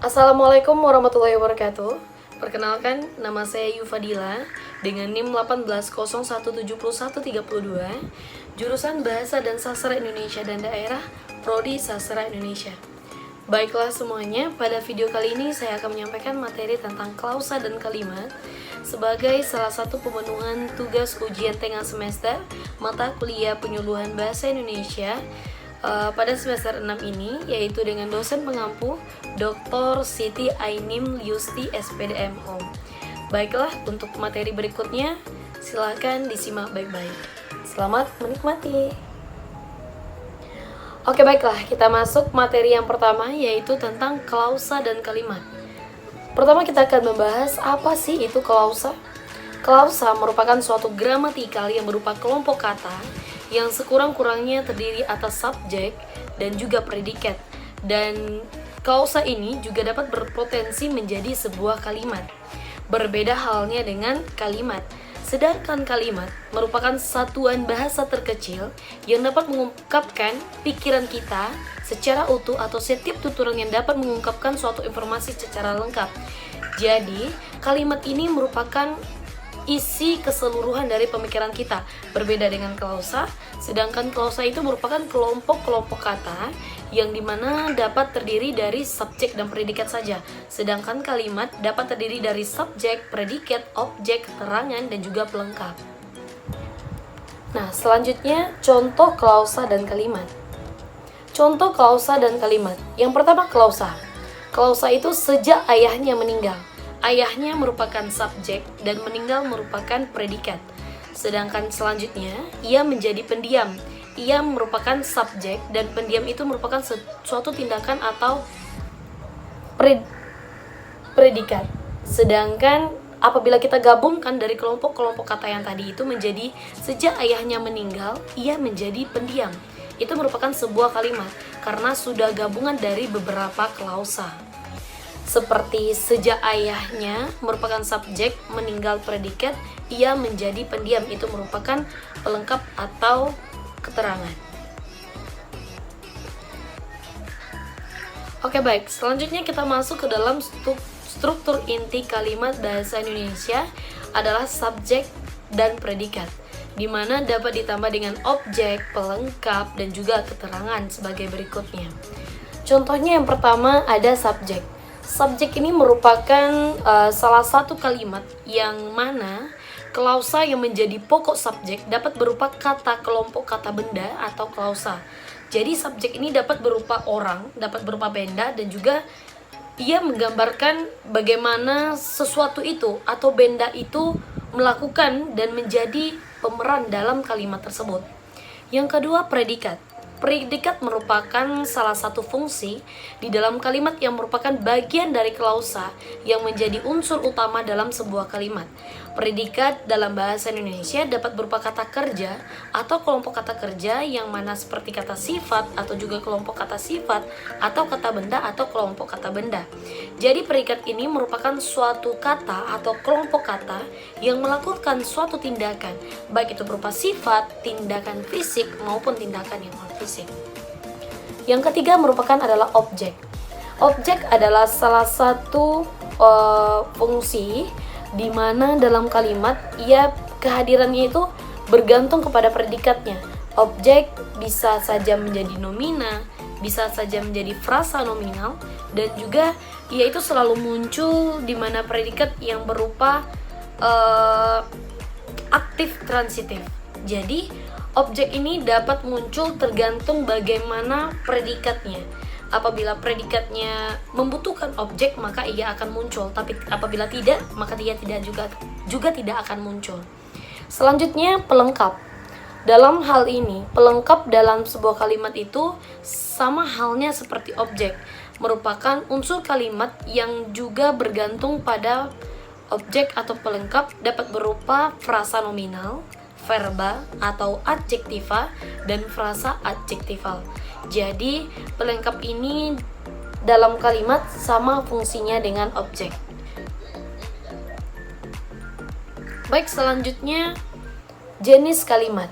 Assalamualaikum warahmatullahi wabarakatuh. Perkenalkan, nama saya Yufadila dengan NIM 18017132, jurusan Bahasa dan Sastra Indonesia dan Daerah, Prodi Sastra Indonesia. Baiklah semuanya, pada video kali ini saya akan menyampaikan materi tentang klausa dan kalimat sebagai salah satu pemenuhan tugas ujian tengah semester mata kuliah penyuluhan bahasa Indonesia pada semester 6 ini, yaitu dengan dosen pengampu Dr. Siti Ainim Yusti SPDMO. Baiklah, untuk materi berikutnya silakan disimak baik-baik. Selamat menikmati. Oke, baiklah, kita masuk materi yang pertama, yaitu tentang klausa dan kalimat. Pertama kita akan membahas apa sih itu klausa. Klausa merupakan suatu gramatikal yang berupa kelompok kata yang sekurang-kurangnya terdiri atas subjek dan juga predikat. Dan klausa ini juga dapat berpotensi menjadi sebuah kalimat. Berbeda halnya dengan kalimat. Sedangkan kalimat merupakan satuan bahasa terkecil yang dapat mengungkapkan pikiran kita secara utuh atau setiap tuturan yang dapat mengungkapkan suatu informasi secara lengkap. Jadi, kalimat ini merupakan isi keseluruhan dari pemikiran kita. Berbeda dengan klausa, sedangkan klausa itu merupakan kelompok-kelompok kata yang dimana dapat terdiri dari subjek dan predikat saja. Sedangkan kalimat dapat terdiri dari subjek, predikat, objek, keterangan, dan juga pelengkap. Nah, selanjutnya contoh klausa dan kalimat. Contoh klausa dan kalimat. Yang pertama, klausa. Klausa itu sejak ayahnya meninggal. Ayahnya merupakan subjek dan meninggal merupakan predikat. Sedangkan selanjutnya, ia menjadi pendiam. Ia merupakan subjek dan pendiam itu merupakan suatu tindakan atau predikat. Sedangkan apabila kita gabungkan dari kelompok-kelompok kata yang tadi itu menjadi sejak ayahnya meninggal, ia menjadi pendiam. Itu merupakan sebuah kalimat karena sudah gabungan dari beberapa klausa. Seperti sejak ayahnya merupakan subjek, meninggal predikat, ia menjadi pendiam, itu merupakan pelengkap atau keterangan. Oke, baik, selanjutnya kita masuk ke dalam struktur inti kalimat bahasa Indonesia adalah subjek dan predikat, di mana dapat ditambah dengan objek, pelengkap, dan juga keterangan sebagai berikutnya. Contohnya yang pertama ada subjek. Subjek ini merupakan salah satu kalimat yang mana klausa yang menjadi pokok subjek dapat berupa kata kelompok kata benda atau klausa. Jadi subjek ini dapat berupa orang, dapat berupa benda, dan juga ia menggambarkan bagaimana sesuatu itu atau benda itu melakukan dan menjadi pemeran dalam kalimat tersebut. Yang kedua, predikat. Predikat merupakan salah satu fungsi di dalam kalimat yang merupakan bagian dari klausa yang menjadi unsur utama dalam sebuah kalimat. Predikat dalam bahasa Indonesia dapat berupa kata kerja atau kelompok kata kerja yang mana seperti kata sifat atau juga kelompok kata sifat atau kata benda atau kelompok kata benda. Jadi predikat ini merupakan suatu kata atau kelompok kata yang melakukan suatu tindakan, baik itu berupa sifat, tindakan fisik maupun tindakan yang non fisik. Yang ketiga merupakan adalah objek. Objek adalah salah satu fungsi di mana dalam kalimat ia kehadirannya itu bergantung kepada predikatnya. Objek bisa saja menjadi nomina, bisa saja menjadi frasa nominal, dan juga ia itu selalu muncul di mana predikat yang berupa aktif transitif. Jadi objek ini dapat muncul tergantung bagaimana predikatnya. Apabila predikatnya membutuhkan objek, maka ia akan muncul. Tapi apabila tidak, maka dia juga tidak akan muncul. Selanjutnya, pelengkap. Dalam hal ini, pelengkap dalam sebuah kalimat itu sama halnya seperti objek, merupakan unsur kalimat yang juga bergantung pada objek atau pelengkap, dapat berupa frasa nominal, verba atau adjektiva, dan frasa adjektival. Jadi, pelengkap ini dalam kalimat sama fungsinya dengan objek. Baik, selanjutnya jenis kalimat.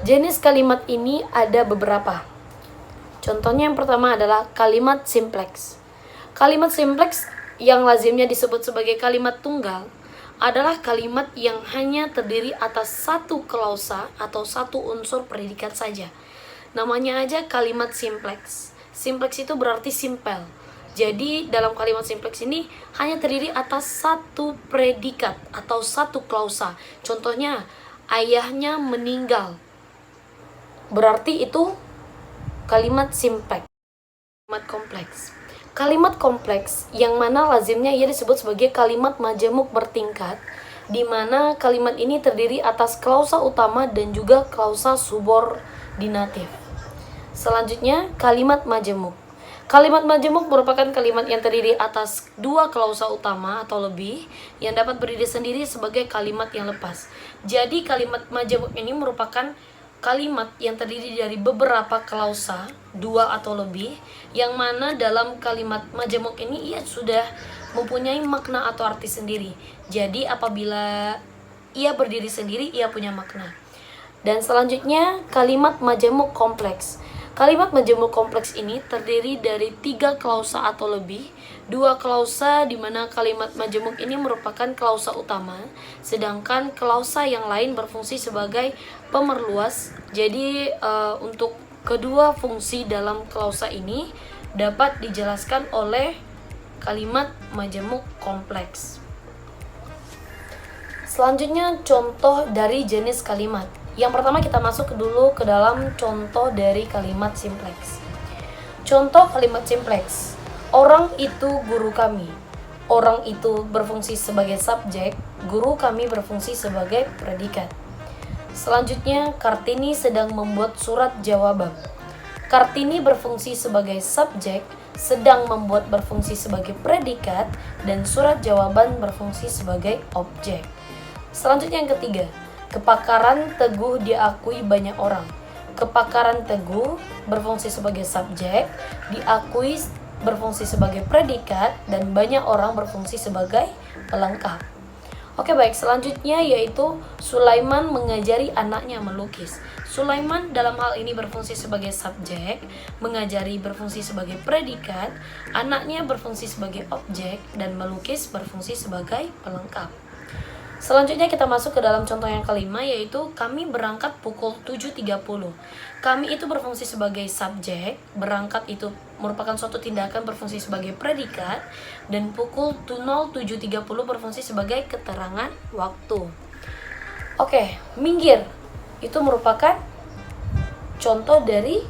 Jenis kalimat ini ada beberapa. Contohnya yang pertama adalah kalimat simplex. Kalimat simpleks yang lazimnya disebut sebagai kalimat tunggal adalah kalimat yang hanya terdiri atas satu klausa atau satu unsur predikat saja. Namanya aja kalimat simpleks. Simpleks itu berarti simpel. Jadi dalam kalimat simpleks ini hanya terdiri atas satu predikat atau satu klausa. Contohnya, ayahnya meninggal. Berarti itu kalimat simpleks. Kalimat kompleks. Kalimat kompleks yang mana lazimnya ia disebut sebagai kalimat majemuk bertingkat, di mana kalimat ini terdiri atas klausa utama dan juga klausa subordinatif. Selanjutnya, kalimat majemuk. Kalimat majemuk merupakan kalimat yang terdiri atas dua klausa utama atau lebih yang dapat berdiri sendiri sebagai kalimat yang lepas. Jadi kalimat majemuk ini merupakan kalimat yang terdiri dari beberapa klausa, dua atau lebih, yang mana dalam kalimat majemuk ini ia sudah mempunyai makna atau arti sendiri. Jadi apabila ia berdiri sendiri, ia punya makna. Dan selanjutnya, kalimat majemuk kompleks. Kalimat majemuk kompleks ini terdiri dari 3 klausa atau lebih, 2 klausa di mana kalimat majemuk ini merupakan klausa utama, sedangkan klausa yang lain berfungsi sebagai pemerluas. Jadi untuk kedua fungsi dalam klausa ini dapat dijelaskan oleh kalimat majemuk kompleks. Selanjutnya, contoh dari jenis kalimat. Yang pertama kita masuk dulu ke dalam contoh dari kalimat simpleks. Contoh kalimat simpleks. Orang itu guru kami. Orang itu berfungsi sebagai subjek, guru kami berfungsi sebagai predikat. Selanjutnya, Kartini sedang membuat surat jawaban. Kartini berfungsi sebagai subjek, sedang membuat berfungsi sebagai predikat, dan surat jawaban berfungsi sebagai objek. Selanjutnya yang ketiga, kepakaran Teguh diakui banyak orang. Kepakaran Teguh berfungsi sebagai subjek, diakui berfungsi sebagai predikat, dan banyak orang berfungsi sebagai pelengkap. Oke baik, selanjutnya yaitu Sulaiman mengajari anaknya melukis. Sulaiman dalam hal ini berfungsi sebagai subjek, mengajari berfungsi sebagai predikat, anaknya berfungsi sebagai objek, dan melukis berfungsi sebagai pelengkap. Selanjutnya kita masuk ke dalam contoh yang kelima, yaitu kami berangkat pukul 7.30. Kami itu berfungsi sebagai subjek, berangkat itu merupakan suatu tindakan berfungsi sebagai predikat, dan pukul 07.30 berfungsi sebagai keterangan waktu. Oke, minggir itu merupakan contoh dari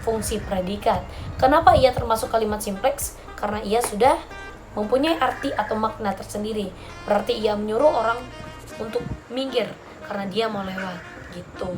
fungsi predikat. Kenapa ia termasuk kalimat simpleks? Karena ia sudah mempunyai arti atau makna tersendiri. Berarti ia menyuruh orang untuk minggir karena dia mau lewat gitu.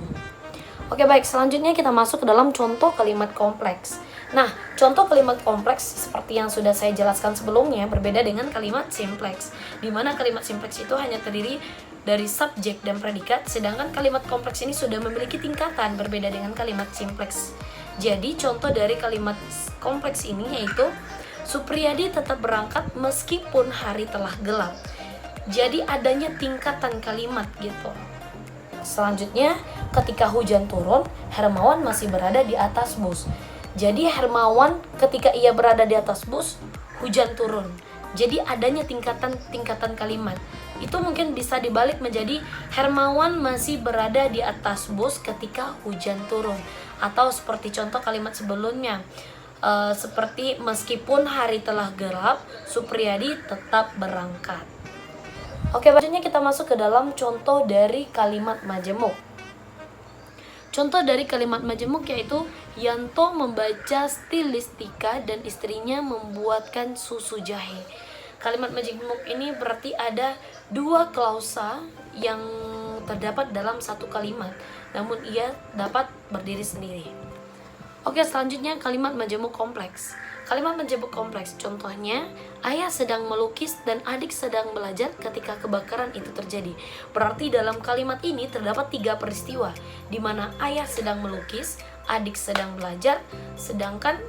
Oke baik, selanjutnya kita masuk ke dalam contoh kalimat kompleks. Nah, contoh kalimat kompleks seperti yang sudah saya jelaskan sebelumnya berbeda dengan kalimat simpleks, di mana kalimat simpleks itu hanya terdiri dari subjek dan predikat, sedangkan kalimat kompleks ini sudah memiliki tingkatan berbeda dengan kalimat simpleks. Jadi contoh dari kalimat kompleks ini yaitu Supriyadi tetap berangkat meskipun hari telah gelap. Jadi adanya tingkatan kalimat gitu. Selanjutnya, ketika hujan turun, Hermawan masih berada di atas bus. Jadi Hermawan ketika ia berada di atas bus, hujan turun. Jadi adanya tingkatan kalimat. Itu mungkin bisa dibalik menjadi Hermawan masih berada di atas bus ketika hujan turun. Atau seperti contoh kalimat sebelumnya, seperti meskipun hari telah gelap, Supriyadi tetap berangkat. Oke, selanjutnya kita masuk ke dalam contoh dari kalimat majemuk. Contoh dari kalimat majemuk yaitu Yanto membaca stilistika dan istrinya membuatkan susu jahe. Kalimat majemuk ini berarti ada 2 klausa yang terdapat dalam satu kalimat, namun ia dapat berdiri sendiri. Oke, selanjutnya kalimat majemuk kompleks. Kalimat majemuk kompleks contohnya, ayah sedang melukis dan adik sedang belajar ketika kebakaran itu terjadi. Berarti dalam kalimat ini terdapat 3 peristiwa, di mana ayah sedang melukis, adik sedang belajar, sedangkan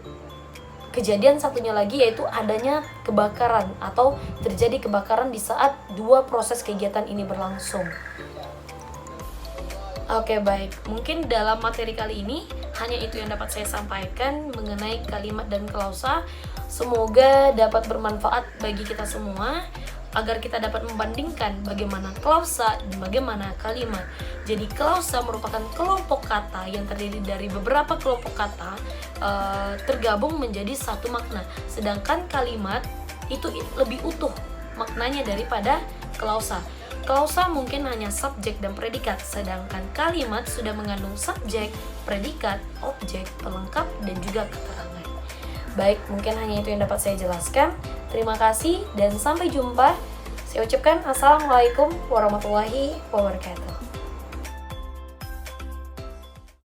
kejadian satunya lagi yaitu adanya kebakaran atau terjadi kebakaran di saat 2 proses kegiatan ini berlangsung. Oke, baik. Mungkin dalam materi kali ini hanya itu yang dapat saya sampaikan mengenai kalimat dan klausa. Semoga dapat bermanfaat bagi kita semua agar kita dapat membandingkan bagaimana klausa dan bagaimana kalimat. Jadi klausa merupakan kelompok kata yang terdiri dari beberapa kelompok kata tergabung menjadi satu makna. Sedangkan kalimat itu lebih utuh maknanya daripada klausa. Klausa mungkin hanya subjek dan predikat, sedangkan kalimat sudah mengandung subjek, predikat, objek, pelengkap, dan juga keterangan. Baik, mungkin hanya itu yang dapat saya jelaskan. Terima kasih dan sampai jumpa. Saya ucapkan Assalamualaikum warahmatullahi wabarakatuh.